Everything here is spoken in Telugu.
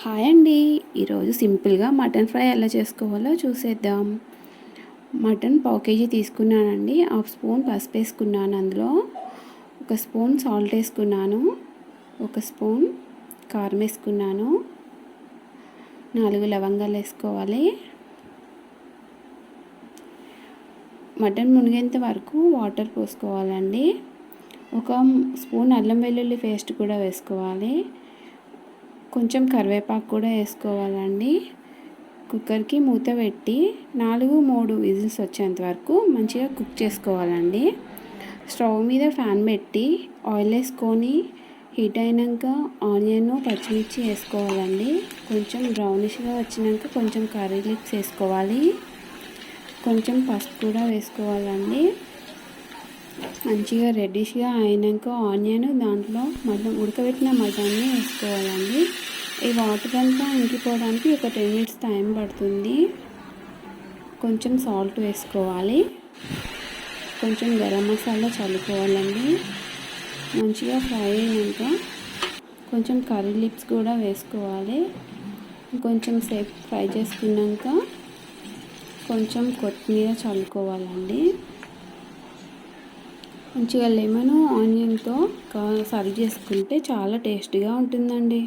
హాయ్ అండి. ఈరోజు సింపుల్గా మటన్ ఫ్రై ఎలా చేసుకోవాలో చూసేద్దాం. మటన్ పావు కేజీ తీసుకున్నానండి. హాఫ్ స్పూన్ పసుపు వేసుకున్నాను, అందులో 1 స్పూన్ సాల్ట్ వేసుకున్నాను, 1 స్పూన్ కారం వేసుకున్నాను, 4 లవంగాలు వేసుకోవాలి. మటన్ మునిగేంత వరకు వాటర్ పోసుకోవాలండి. 1 స్పూన్ అల్లం వెల్లుల్లి పేస్ట్ కూడా వేసుకోవాలి. కొంచెం కరివేపాకు కూడా వేసుకోవాలండి. కుక్కర్కి మూత పెట్టి 3 విజిల్స్ వచ్చేంత వరకు మంచిగా కుక్ చేసుకోవాలండి. స్టవ్ మీద ఫ్యాన్ పెట్టి ఆయిల్ వేసుకొని హీట్ అయినాక ఆనియన్, పచ్చిమిర్చి వేసుకోవాలండి. కొంచెం బ్రౌనిష్గా వచ్చినాక కొంచెం కర్రీ లీవ్స్ వేసుకోవాలి. కొంచెం పసుపు కూడా వేసుకోవాలండి. మంచిగా రెడ్డిష్గా అయినాక ఆనియన్ దాంట్లో ఉడకబెట్టిన మటన్ని వేసుకోవాలండి. ఈ వాటర్ అంతా ఇంకిపోవడానికి ఒక 10 మినిట్స్ టైం పడుతుంది. కొంచెం సాల్ట్ వేసుకోవాలి. కొంచెం గరం మసాలా చల్లుకోవాలండి. మంచిగా ఫ్రై అయినాక కొంచెం కర్రీ లీవ్స్ కూడా వేసుకోవాలి. కొంచెం సేపు ఫ్రై చేసుకున్నాక కొంచెం కొత్తిమీర చల్లుకోవాలండి. మంచిగా లెమన్ ఆనియన్తో సర్వ్ చేసుకుంటే చాలా టేస్టీగా ఉంటుందండి.